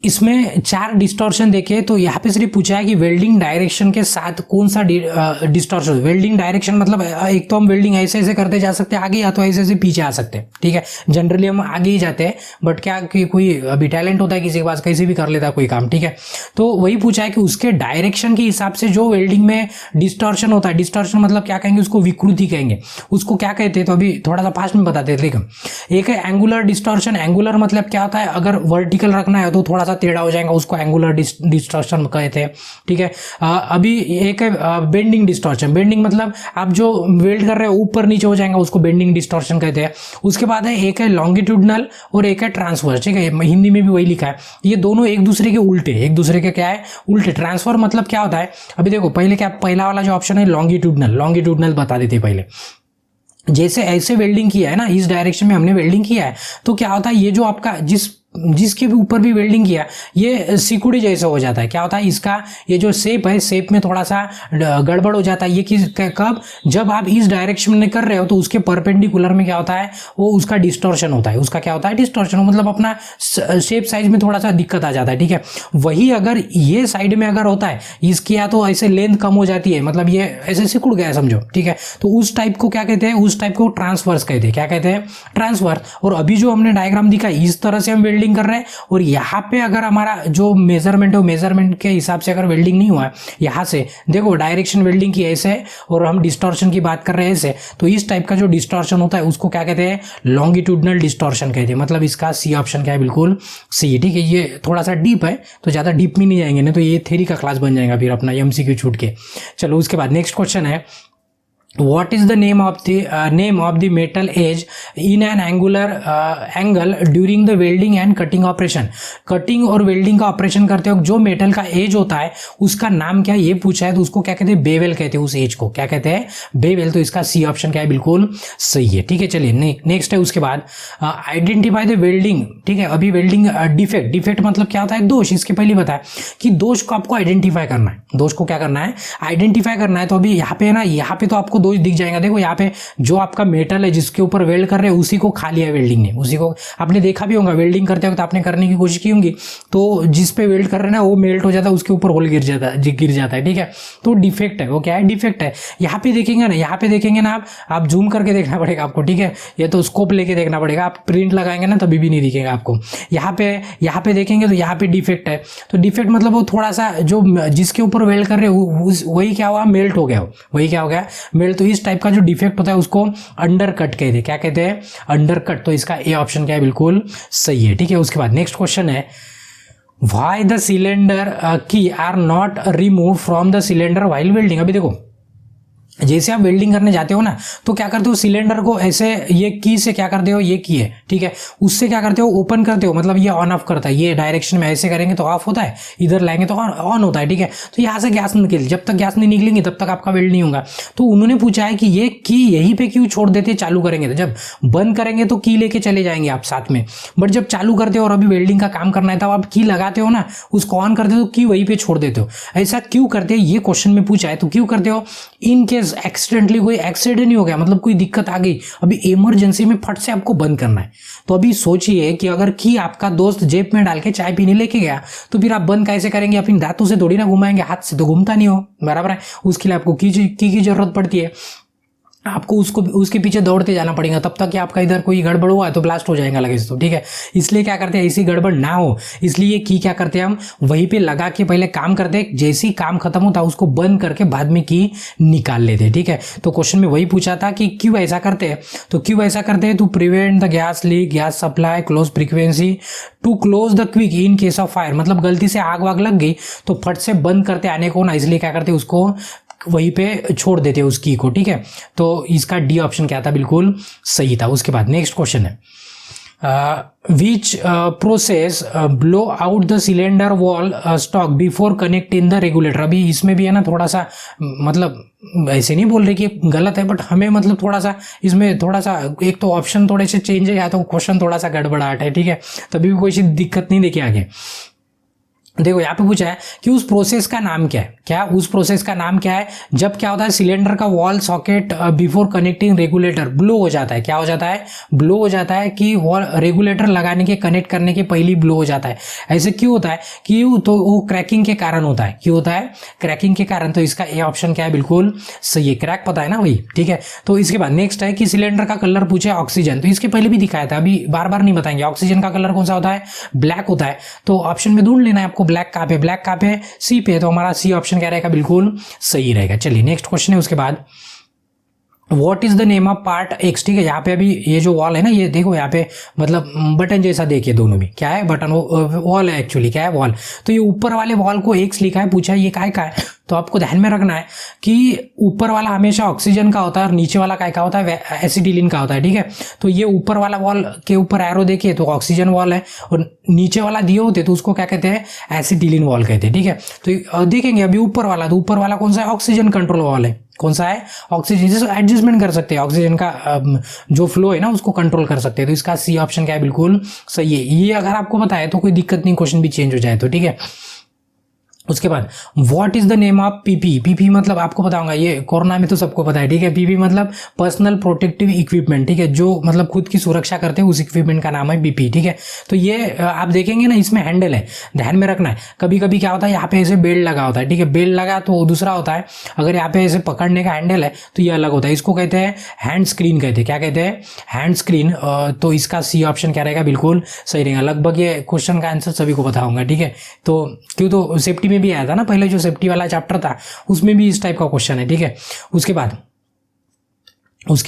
इसमें 4 डिस्टॉर्शन देखे, तो यहाँ पे सिर्फ पूछा है कि वेल्डिंग डायरेक्शन के साथ कौन सा डिस्टॉर्शन। वेल्डिंग डायरेक्शन मतलब एक तो हम वेल्डिंग ऐसे ऐसे करते जा सकते हैं आगे, या तो ऐसे ऐसे पीछे आ सकते हैं, ठीक है। जनरली हम आगे ही जाते हैं, बट क्या कि कोई अभी टैलेंट होता है किसी के पास, कैसे भी कर लेता है कोई काम, ठीक है। तो वही पूछा है कि उसके डायरेक्शन के हिसाब से जो वेल्डिंग में डिस्टॉर्शन होता है, डिस्टॉर्शन मतलब क्या कहेंगे, उसको विकृति कहेंगे, उसको क्या कहते हैं, तो अभी थोड़ा सा फास्ट में बताते हैं। लेकिन एक है एंगुलर डिस्टॉर्शन। एंगुलर मतलब क्या होता है, अगर वर्टिकल रखना है तो थोड़ा टेढ़ा हो जाएगा, उसको एंगुलर डिस्टॉर्शन कहते हैं, ठीक है। अभी एक है बेंडिंग डिस्टॉर्शन। बेंडिंग मतलब आप जो वेल्ड कर रहे हो ऊपर नीचे हो जाएगा, उसको बेंडिंग डिस्टॉर्शन कहते हैं। उसके बाद है एक है लॉन्गिट्यूडनल और एक है ट्रांसवर्स, ठीक है, हिंदी में भी वही लिखा है। ये दोनों एक दूसरे के उल्टे, एक दूसरे के क्या है, उल्टे। ट्रांसफर मतलब क्या होता है, अभी देखो पहले क्या, पहला वाला जो ऑप्शन है लॉन्गिट्यूडनल, लॉन्गिट्यूडनल बता देते पहले। जैसे ऐसे वेल्डिंग किया है ना, इस डायरेक्शन में हमने वेल्डिंग किया है, तो क्या होता है, ये जो आपका जिसके भी ऊपर भी वेल्डिंग किया, ये सिकुड़ी जैसा हो जाता है। क्या होता है, इसका ये जो शेप है, शेप में थोड़ा सा गड़बड़ हो जाता है। ये कब, जब आप इस डायरेक्शन में कर रहे हो तो उसके परपेंडिकुलर में क्या होता है, वो उसका डिस्टॉर्शन होता है। उसका क्या होता है, डिस्टॉर्शन, मतलब अपना शेप साइज में थोड़ा सा दिक्कत आ जाता है, ठीक है। वही अगर ये साइड में अगर होता है, इसकी या तो ऐसे लेंथ कम हो जाती है, मतलब ये ऐसे सिकुड़ गया समझो, ठीक है। तो उस टाइप को क्या कहते हैं, उस टाइप को ट्रांसवर्स कहते हैं। क्या कहते हैं, ट्रांसवर्स। और अभी जो हमने डायग्राम दिखा, इस तरह से हम वेल्डिंग कर रहे हैं, और यहाँ पे अगर हमारा जो मेजरमेंट है, मेजरमेंट के हिसाब से अगर वेल्डिंग नहीं हुआ, यहाँ से देखो डायरेक्शन वेल्डिंग की ऐसे, और हम डिस्टॉर्शन की बात कर रहे हैं ऐसे, तो इस टाइप का जो डिस्टॉर्शन होता है उसको क्या कहते हैं, लॉन्गिट्यूडनल डिस्टॉर्शन कहते हैं। मतलब इसका सी ऑप्शन क्या है, बिल्कुल सी, ठीक है। ये थोड़ा सा डीप है, तो ज्यादा डीप में नहीं जाएंगे ना, तो ये थ्योरी का क्लास बन जाएगा फिर अपना एमसीक्यू छूट के। चलो उसके बाद नेक्स्ट क्वेश्चन है, what is the name of the metal edge in an angular angle during the welding and cutting operation। Cutting और वेल्डिंग का ऑपरेशन करते वक्त जो मेटल का एज होता है उसका नाम क्या है, ये पूछा है, तो उसको क्या कहते हैं, बेवेल कहते हैं। उस एज को क्या कहते हैं, बेवेल। तो इसका सी ऑप्शन क्या है, बिल्कुल सही है, ठीक है। चलिए नेक्स्ट है, उसके बाद आइडेंटिफाई द वेल्डिंग, ठीक है। अभी वेल्डिंग डिफेक्ट, डिफेक्ट मतलब क्या होता है, दोष। इसके पहले बताया कि दोष को आपको आइडेंटिफाई करना है, दोष को क्या करना है, आइडेंटिफाई करना है। तो अभी यहाँ पे है ना, यहाँ पे तो आपको दो दिख जाएगा। देखो यहाँ पे जो आपका मेटल है जिसके ऊपर वेल्ड कर रहे हैं उसी को खा लिया है वेल्डिंग ने, उसी को आपने देखा भी होगा वेल्डिंग करते वक्त आपने करने की कोशिश की होगी, तो जिस पे वेल्ड कर रहे हैं ना वो मेल्ट हो जाता है, उसके ऊपर होल गिर जाता है, ठीक है। तो डिफेक्ट है, वो क्या है, डिफेक्ट है। यहाँ पे देखेंगे ना, यहाँ पे देखेंगे ना आप जूम करके देखना पड़ेगा आपको, ठीक है, ये तो स्कोप लेके देखना पड़ेगा, आप प्रिंट लगाएंगे ना तभी भी नहीं दिखेगा आपको। यहाँ पे देखेंगे तो यहाँ पे डिफेक्ट है, तो डिफेक्ट मतलब वो थोड़ा सा जो जिसके ऊपर वेल्ड कर रहे हो वही क्या हुआ, मेल्ट हो गया, वही क्या हो गया, मेल्ट। तो इस टाइप का जो डिफेक्ट होता है उसको अंडर कट कहते हैं, क्या कहते हैं, अंडर कट। तो इसका ए ऑप्शन क्या है, बिल्कुल सही है, ठीक है। उसके बाद नेक्स्ट क्वेश्चन है, why the cylinder key are not remove from the cylinder while welding. अभी देखो जैसे आप वेल्डिंग करने जाते हो ना तो क्या करते हो, सिलेंडर को ऐसे ये की से क्या करते हो, ये की है, ठीक है, उससे क्या करते हो, ओपन करते हो, मतलब ये ऑन ऑफ करता है, ये डायरेक्शन में ऐसे करेंगे तो ऑफ होता है, इधर लाएंगे तो ऑन होता है, ठीक है। तो यहाँ से गैस निकल, जब तक गैस नहीं निकलेंगी तब तक आपका वेल्ड नहीं होगा। तो उन्होंने पूछा है कि ये की यहीं पे क्यों छोड़ देते, चालू करेंगे तो, जब बंद करेंगे तो की लेके चले जाएंगे आप साथ में, बट जब चालू करते हो और अभी वेल्डिंग का काम करना है तब आप की लगाते हो ना, उसको ऑन करते हो तो की वहीं पे छोड़ देते हो। ऐसा क्यों करते हो, ये क्वेश्चन में पूछा है, तो क्यों करते हो, इन केस एक्सीडेंटली कोई एक्सीडेंट ही हो गया, मतलब कोई दिक्कत आ गई, अभी इमरजेंसी में फट से आपको बंद करना है, तो अभी सोचिए कि अगर की आपका दोस्त जेब में डाल के चाय पीने लेके गया तो फिर आप बंद कैसे करेंगे, अपनी दांतों से थोड़ी ना घुमाएंगे, हाथ से तो घूमता नहीं हो, बराबर है। उसके लिए आपको की जरूरत पड़ती है, आपको उसके पीछे दौड़ते जाना पड़ेगा, तब तक कि आपका इधर कोई गड़बड़ हुआ है तो ब्लास्ट हो जाएगा लगे तो, ठीक है। इसलिए क्या करते हैं, ऐसी गड़बड़ ना हो इसलिए की क्या करते हैं, हम वहीं पे लगा के पहले काम करते हैं, जैसे ही काम खत्म होता है उसको बंद करके बाद में की निकाल लेते हैं, ठीक है। तो क्वेश्चन में वही पूछा था कि क्यों ऐसा करते हैं, तो क्यों ऐसा करते हैं, to prevent the gas leak, gas supply, close frequency, to close the quick in case of fire, मतलब गलती से आग वाग लग गई तो फट से बंद करते आने को ना, इसलिए क्या करते हैं, उसको वहीं पे छोड़ देते हैं उस की को, ठीक है। तो इसका डी ऑप्शन क्या था, बिल्कुल सही था। उसके बाद नेक्स्ट क्वेश्चन है, which process blow out the cylinder wall stock before connect in the regulator. अभी इसमें भी है ना थोड़ा सा, मतलब ऐसे नहीं बोल रहे कि गलत है, बट हमें मतलब थोड़ा सा इसमें थोड़ा सा, एक तो ऑप्शन थोड़े से चेंज है या तो क्वेश्चन थोड़ा सा गड़बड़ाहट है, ठीक है, तभी भी कोई सी दिक्कत नहीं देखिए आगे। देखो यहाँ पे पूछा है कि उस प्रोसेस का नाम क्या है, क्या उस प्रोसेस का नाम क्या है, जब क्या होता है सिलेंडर का wall socket before connecting regulator blow हो जाता है, क्या हो जाता है, ब्लो हो जाता है, कि वॉल रेगुलेटर लगाने के कनेक्ट करने के पहले ब्लो हो जाता है। ऐसे क्यों होता है, कि तो वो क्रैकिंग के कारण होता है, क्यों होता है, क्रैकिंग के कारण। तो इसका ए ऑप्शन क्या है, बिल्कुल सही है, क्रैक पता है ना वही, ठीक है। तो इसके बाद नेक्स्ट है कि सिलेंडर का कलर पूछा ऑक्सीजन, तो इसके पहले भी दिखाया था, अभी बार बार नहीं बताएंगे। ऑक्सीजन का कलर कौन सा होता है, ब्लैक होता है, तो ऑप्शन में ढूंढ लेना है आपको, ब्लैक कहाँ पे, ब्लैक कहाँ पे, सी पे, तो हमारा सी ऑप्शन क्या रहेगा, बिल्कुल सही रहेगा। चलिए नेक्स्ट क्वेश्चन है उसके बाद, what is the name of part x, ठीक है। यहाँ पे अभी ये जो वॉल है ना, ये देखो यहाँ पे मतलब बटन जैसा देखिए, दोनों भी क्या है, बटन, वॉल है एक्चुअली, क्या है, वॉल। तो ये ऊपर वाले वॉल को एक्स लिखा है, पूछा है ये काय का है, तो आपको ध्यान में रखना है कि ऊपर वाला हमेशा ऑक्सीजन का होता है और नीचे वाला काय का होता है, एसिटिलीन का होता है, ठीक है। तो ये ऊपर वाला वॉल के ऊपर एरो देखिए तो ऑक्सीजन वॉल है, और नीचे वाला दिए होते तो उसको क्या कहते हैं, एसिटिलीन वॉल कहते हैं, ठीक है। तो देखेंगे अभी ऊपर वाला, तो ऊपर वाला कौन सा है, ऑक्सीजन कंट्रोल वॉल है, कौन सा है, ऑक्सीजन, जिसको एडजस्टमेंट कर सकते हैं, ऑक्सीजन का जो फ्लो है ना उसको कंट्रोल कर सकते हैं। तो इसका सी ऑप्शन क्या है, बिल्कुल सही है। ये अगर आपको पता है तो कोई दिक्कत नहीं, क्वेश्चन भी चेंज हो जाए तो, ठीक है। उसके बाद what is the name of PP, PP मतलब आपको पता होगा, ये कोरोना में तो सबको पता है, ठीक है। पीपी मतलब पर्सनल प्रोटेक्टिव इक्विपमेंट, ठीक है, जो मतलब खुद की सुरक्षा करते हैं उस इक्विपमेंट का नाम है पीपी, ठीक है। तो ये आप देखेंगे ना, इसमें हैंडल है, ध्यान में रखना है। कभी कभी क्या होता है, यहाँ पे ऐसे बेल्ट लगा होता है, ठीक है, बेल्ट लगा तो दूसरा होता है, अगर यहाँ पे ऐसे पकड़ने का हैंडल है तो ये अलग होता है, इसको कहते हैं हैंड स्क्रीन कहते हैं, क्या कहते हैं, हैंड स्क्रीन। तो इसका सी ऑप्शन क्या रहेगा, बिल्कुल सही रहेगा। लगभग ये क्वेश्चन का आंसर सभी को पता होगा, ठीक है। तो क्यों, तो सेफ्टी में भी आया था ना पहले, जो सेफ्टी वाला चैप्टर था उसमें भी इस टाइप का क्वेश्चन है, ठीक है। उसके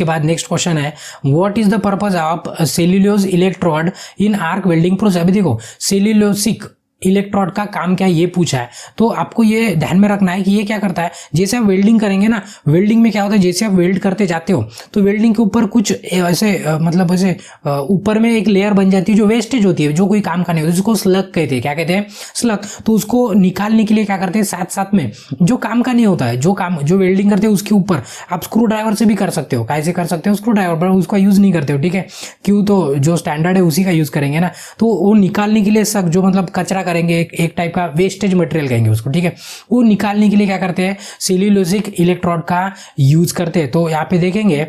बाद नेक्स्ट क्वेश्चन है, what is the purpose of cellulose electrode in arc welding process. अभी देखो सेल्यूलोसिक इलेक्ट्रोड का काम क्या है ये पूछा है, तो आपको ये ध्यान में रखना है कि ये क्या करता है, जैसे आप वेल्डिंग करेंगे ना, वेल्डिंग में क्या होता है, जैसे आप वेल्ड करते जाते हो तो वेल्डिंग के ऊपर कुछ ऐसे मतलब ऐसे ऊपर में एक लेयर बन जाती है जो वेस्टेज होती है, जो कोई काम का नहीं होता, जिसको स्लग कहते हैं, क्या कहते हैं, स्लग। तो उसको निकालने के लिए क्या करते हैं, साथ साथ में जो काम का नहीं होता है, जो वेल्डिंग करते हैं उसके ऊपर आप स्क्रू ड्राइवर से भी कर सकते हो, कैसे कर सकते हो, स्क्रू ड्राइवर, पर उसका यूज नहीं करते हो, ठीक है। क्यों, तो जो स्टैंडर्ड है उसी का यूज करेंगे ना। तो वो निकालने के लिए सब जो मतलब कचरा करेंगे, एक टाइप का वेस्टेज मटेरियल कहेंगे उसको, ठीक है। वो निकालने के लिए क्या करते हैं, सेल्यूलोजिक इलेक्ट्रोड का यूज करते हैं। तो यहाँ पे देखेंगे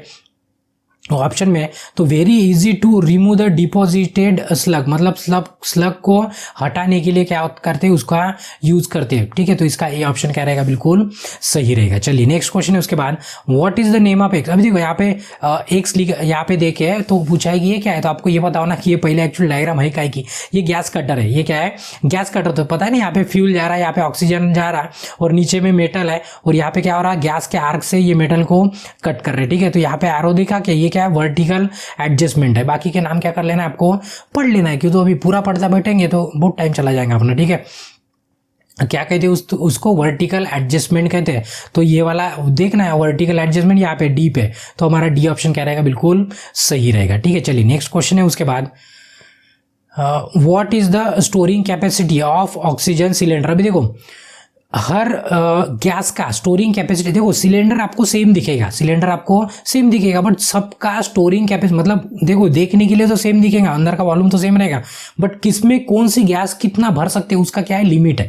ऑप्शन में, तो very easy to remove the deposited slug, मतलब स्लग को हटाने के लिए क्या करते हैं, उसका यूज करते हैं, ठीक है। तो इसका ये ऑप्शन क्या रहेगा, बिल्कुल सही रहेगा। चलिए नेक्स्ट क्वेश्चन है उसके बाद, what is the name of x. अभी देखो यहाँ पे एक्स यहाँ पे देखे तो पूछा है कि ये क्या है, तो आपको ये पता होना कि ये पहले एक्चुअल डायग्राम है काय की, ये गैस कटर है। ये क्या है, गैस कटर, तो पता है ना, यहाँ पे फ्यूल जा रहा है, यहाँ पे ऑक्सीजन जा रहा है और नीचे में मेटल है, और यहाँ पे क्या हो रहा है, गैस के आर्क से ये मेटल को कट कर रहे हैं, ठीक है। तो यहाँ पे एरो देखा कि ये क्या है, वर्टिकल एडजस्टमेंट है। बाकी के नाम क्या कर लेना है, आपको पढ़ लेना है, क्यों तो अभी पूरा पढ़ता बैठेंगे तो बहुत टाइम चला जाएगा अपना, ठीक है। क्या कहते हैं उसको वर्टिकल एडजस्टमेंट कहते हैं। तो ये वाला देखना है, वर्टिकल एडजस्टमेंट यहाँ पे डी पे, तो हमारा डी ऑप्शन क्या रहेगा, बिल्कुल सही रहेगा, ठीक है। चलिए नेक्स्ट क्वेश्चन है उसके बाद, what is the storing capacity of oxygen cylinder. अभी देखो हर गैस का स्टोरिंग कैपेसिटी, देखो सिलेंडर आपको सेम दिखेगा, बट सबका स्टोरिंग कैपेसिटी, मतलब देखो देखने के लिए तो सेम दिखेगा, अंदर का वॉल्यूम तो सेम रहेगा, बट किसमें कौन सी गैस कितना भर सकते हैं उसका क्या है, लिमिट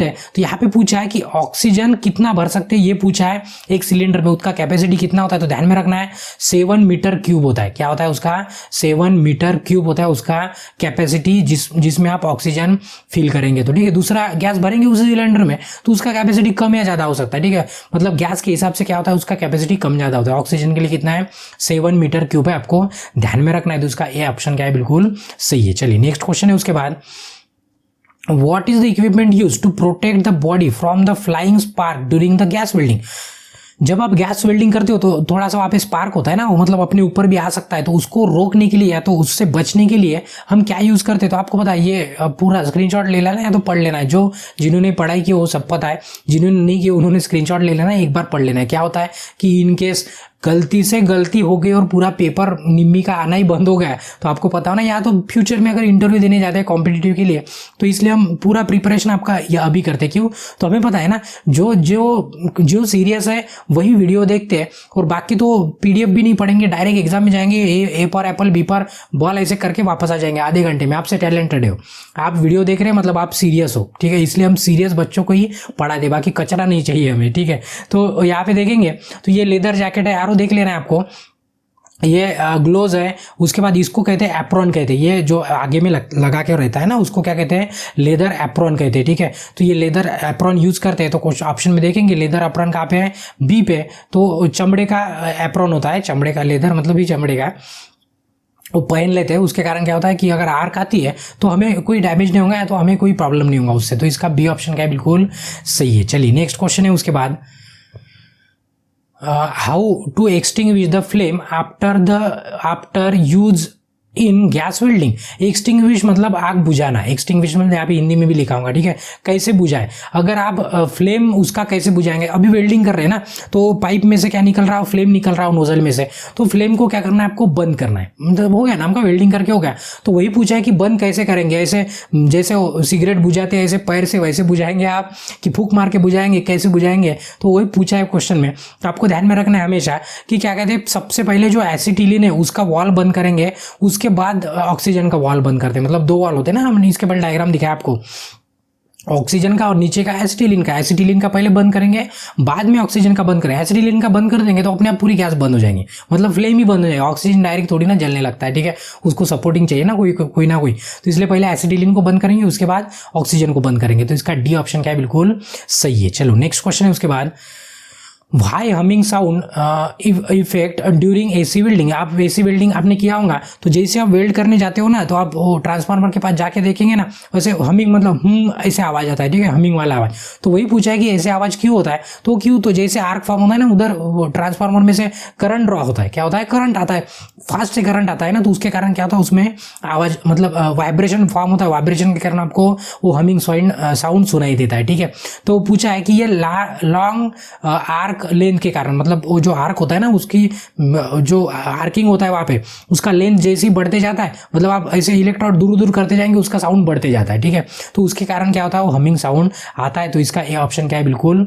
है। तो यहाँ पे पूछा है कि ऑक्सीजन कितना भर सकते हैं, ये पूछा है एक सिलेंडर में, उसका कैपेसिटी कितना होता है। तो ध्यान में रखना है 7 मीटर क्यूब होता है। क्या होता है उसका, 7 मीटर क्यूब होता है उसका कैपेसिटी, जिसमें आप ऑक्सीजन फिल करेंगे। तो ठीक है, दूसरा गैस भरेंगे उसी सिलेंडर में तो उसका कैपेसिटी कम या ज्यादा हो सकता है, ठीक है। मतलब गैस के हिसाब से क्या होता है, उसका कैपेसिटी कम ज्यादा होता है। ऑक्सीजन के लिए कितना है, 7 मीटर क्यूब है, आपको ध्यान में रखना है। तो उसका ए ऑप्शन क्या है, बिल्कुल सही है। चलिए नेक्स्ट क्वेश्चन है उसके बाद, what is the equipment use to protect the body from the flying spark during the gas welding. जब आप गैस वेल्डिंग करते हो तो थोड़ा सा वहाँ पे स्पार्क होता है ना, वो मतलब अपने ऊपर भी आ सकता है, तो उसको रोकने के लिए या तो उससे बचने के लिए हम क्या यूज करते हैं। तो आपको पता है, ये पूरा स्क्रीनशॉट ले लेना है या तो पढ़ लेना है। जो जिन्होंने पढ़ाई की वो सब पता है, जिन्होंने नहीं की उन्होंने स्क्रीनशॉट ले लेना है, एक बार पढ़ लेना है। क्या होता है कि इनकेस गलती हो गई और पूरा पेपर निम्मी का आना ही बंद हो गया, तो आपको पता हो ना, या तो फ्यूचर में अगर इंटरव्यू देने जाते हैं कॉम्पिटिटिव के लिए, तो इसलिए हम पूरा प्रिपरेशन आपका यह अभी करते हैं। क्यों, तो हमें पता है ना, जो सीरियस है वही वीडियो देखते हैं, और बाकी तो पीडीएफ भी नहीं पढ़ेंगे, डायरेक्ट एग्जाम में जाएंगे, ए पर एप्पल, बी पर बॉल ऐसे करके वापस आ जाएंगे आधे घंटे में। आपसे टैलेंटेड हो, आप वीडियो देख रहे हैं मतलब आप सीरियस हो, ठीक है। इसलिए हम सीरियस बच्चों को ही पढ़ा दे, बाकी कचरा नहीं चाहिए हमें, ठीक है। तो यहाँ पे देखेंगे तो ये लेदर जैकेट है यारो, देख लेना है आपको, ये ग्लोव्स है। उसके बाद इसको कहते हैं एप्रॉन कहते हैं, ये जो आगे में लगा के रहता है ना, उसको क्या कहते हैं, लेदर एप्रॉन कहते हैं, ठीक है। तो ये लेदर एप्रॉन यूज करते हैं। तो कुछ ऑप्शन में देखेंगे लेदर एप्रॉन कहाँ पे है, बी पे। तो चमड़े का एप्रॉन होता है, चमड़े का, लेदर मतलब ही चमड़े का, वो पहन लेते हैं। उसके कारण क्या होता है कि अगर आर्क आती है तो हमें कोई डैमेज नहीं होगा, तो हमें कोई प्रॉब्लम नहीं होगा उससे। तो इसका बी ऑप्शन क्या है, बिल्कुल सही है। चलिए नेक्स्ट क्वेश्चन है उसके बाद, how to extinguish the flame after use in gas welding. Extinguish मतलब आग बुझाना, एक्सटिंग्विश मतलब यहाँ पे हिंदी में भी लिखा होगा, ठीक है। कैसे बुझाए, अगर आप फ्लेम उसका कैसे बुझाएंगे, अभी वेल्डिंग कर रहे हैं ना, तो पाइप में से क्या निकल रहा है, फ्लेम निकल रहा है नोजल में से, तो फ्लेम को क्या करना है, आपको बंद करना है। मतलब हो गया नाम का, वेल्डिंग करके हो गया। तो वही पूछा है कि बंद कैसे करेंगे, ऐसे जैसे सिगरेट बुझाते हैं ऐसे पैर से वैसे बुझाएंगे आप, कि फूक मार के बुझाएंगे, कैसे बुझाएंगे, तो वही पूछा है क्वेश्चन में। तो आपको ध्यान में रखना है हमेशा कि क्या कहते हैं, सबसे पहले जो एसिटिलीन है उसका वॉल बंद करेंगे, उसके बाद ऑक्सीजन का वॉल बंद करते हैं। मतलब दो वॉल होते हैं ना, हमने इसके पहले डायग्राम दिखाया आपको, ऑक्सीजन का और नीचे का एसिटिलीन का पहले बंद करेंगे, बाद में ऑक्सीजन का बंद करेंगे। एसिटिलीन का बंद कर देंगे तो अपने आप पूरी गैस बंद हो जाएंगी, मतलब फ्लेम ही बंद हो जाएगा। ऑक्सीजन डायरेक्ट थोड़ी ना जलने लगता है, ठीक है, उसको सपोर्टिंग चाहिए ना कोई ना कोई। तो इसलिए पहले एसिटिलीन को बंद करेंगे, उसके बाद ऑक्सीजन को बंद करेंगे। तो इसका डी ऑप्शन क्या है, बिल्कुल सही है। चलो नेक्स्ट क्वेश्चन है उसके बाद, why humming sound effect during AC welding. आप एसी वेल्डिंग आपने किया होगा, तो जैसे आप वेल्ड करने जाते हो ना, तो आप वो ट्रांसफार्मर के पास जाके देखेंगे ना, वैसे हमिंग मतलब ऐसे आवाज आता है, ठीक है, हमिंग वाला आवाज। तो वही पूछा है कि ऐसे आवाज क्यों होता है, तो क्यों, तो जैसे आर्क फॉर्म होता है ना, उधर ट्रांसफार्मर में से करंट ड्रॉ होता है। क्या होता है, करंट आता है, फास्ट से करंट आता है ना, तो उसके कारण क्या होता है, उसमें आवाज मतलब वाइब्रेशन फॉर्म होता है, वाइब्रेशन के कारण आपको वो हमिंग साउंड सुनाई देता है, ठीक है। तो पूछा है कि ये लॉन्ग आर्क लेंथ के कारण, मतलब वो जो आर्क होता है ना, उसकी जो आर्किंग होता है वहां पे, उसका लेंथ जैसे ही बढ़ते जाता है, मतलब आप ऐसे इलेक्ट्रॉड दूर करते जाएंगे, उसका साउंड बढ़ते जाता है, ठीक है। तो उसके कारण क्या होता है, वो हमिंग साउंड आता है। तो इसका ए ऑप्शन क्या है, बिल्कुल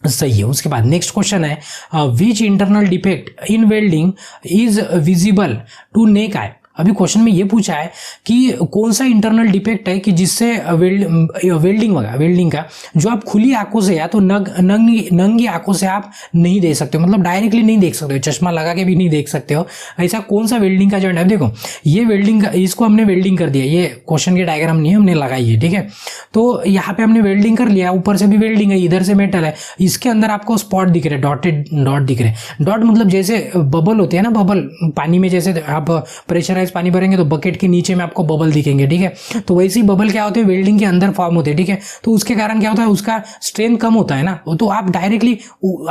सही है। उसके बाद नेक्स्ट क्वेश्चन है, which internal defect in welding is visible to naked eye. अभी क्वेश्चन में ये पूछा है कि कौन सा इंटरनल डिफेक्ट है कि जिससे वेल्डिंग का जो आप खुली आंखों से या तो नंगी आंखों से आप नहीं देख सकते हो, मतलब डायरेक्टली नहीं देख सकते हो, चश्मा लगा के भी नहीं देख सकते हो। ऐसा कौन सा वेल्डिंग का जॉइंट है? देखो ये वेल्डिंग का, इसको हमने वेल्डिंग कर दिया, ये क्वेश्चन की डायग्राम नहीं है, हमने लगाई है, ठीक है। तो यहाँ पे हमने वेल्डिंग कर लिया, ऊपर से भी वेल्डिंग है, इधर से मेटल है, इसके अंदर आपको स्पॉट दिख रहे, डॉटेड डॉट दिख रहे। डॉट मतलब जैसे बबल होते हैं ना, बबल पानी में जैसे आप प्रेशराइज पानी भरेंगे तो बकेट के नीचे में आपको बबल दिखेंगे, ठीक है। तो वैसे ही बबल क्या होते हैं, वेल्डिंग के अंदर फॉर्म होते हैं, ठीक है। तो उसके कारण क्या होता है, उसका स्ट्रेंथ कम होता है ना, तो आप डायरेक्टली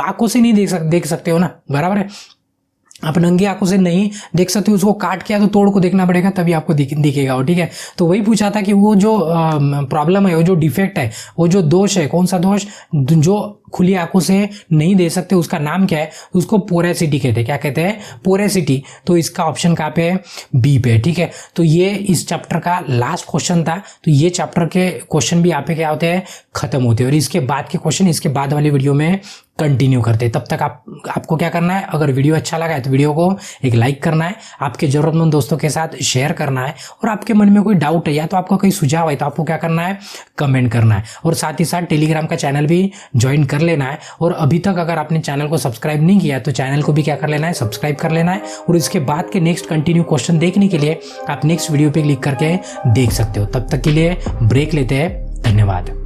आंखों से नहीं देख सकते हो ना, बराबर है। आप नंगी आंखों से नहीं देख सकते, उसको काट के या तो तोड़ को देखना पड़ेगा, तभी आपको दिखेगा वो, ठीक है। तो वही पूछा था कि वो जो प्रॉब्लम है, वो जो डिफेक्ट है, वो जो दोष है, कौन सा दोष जो खुली आंखों से नहीं दे सकते, उसका नाम क्या है? उसको पोरेसिटी कहते हैं। क्या कहते हैं? पोरेसिटी। तो इसका ऑप्शन कहाँ पे है? बी पे, ठीक है। तो ये इस चैप्टर का लास्ट क्वेश्चन था। तो ये चैप्टर के क्वेश्चन भी यहाँ पे क्या होते हैं, खत्म होते हैं, और इसके बाद के क्वेश्चन इसके बाद वाली वीडियो में कंटिन्यू करते हैं। तब तक आपको क्या करना है, अगर वीडियो अच्छा लगा है तो वीडियो को एक लाइक करना है, आपके जरूरतमंद दोस्तों के साथ शेयर करना है, और आपके मन में कोई डाउट है या तो आपका कोई सुझाव है तो आपको क्या करना है, कमेंट करना है। और साथ ही साथ टेलीग्राम का चैनल भी ज्वाइन कर लेना है। और अभी तक अगर आपने चैनल को सब्सक्राइब नहीं किया तो चैनल को भी क्या कर लेना है, सब्सक्राइब कर लेना है। और इसके बाद के नेक्स्ट कंटिन्यू क्वेश्चन देखने के लिए आप नेक्स्ट वीडियो पे क्लिक करके देख सकते हो। तब तक के लिए ब्रेक लेते हैं। धन्यवाद।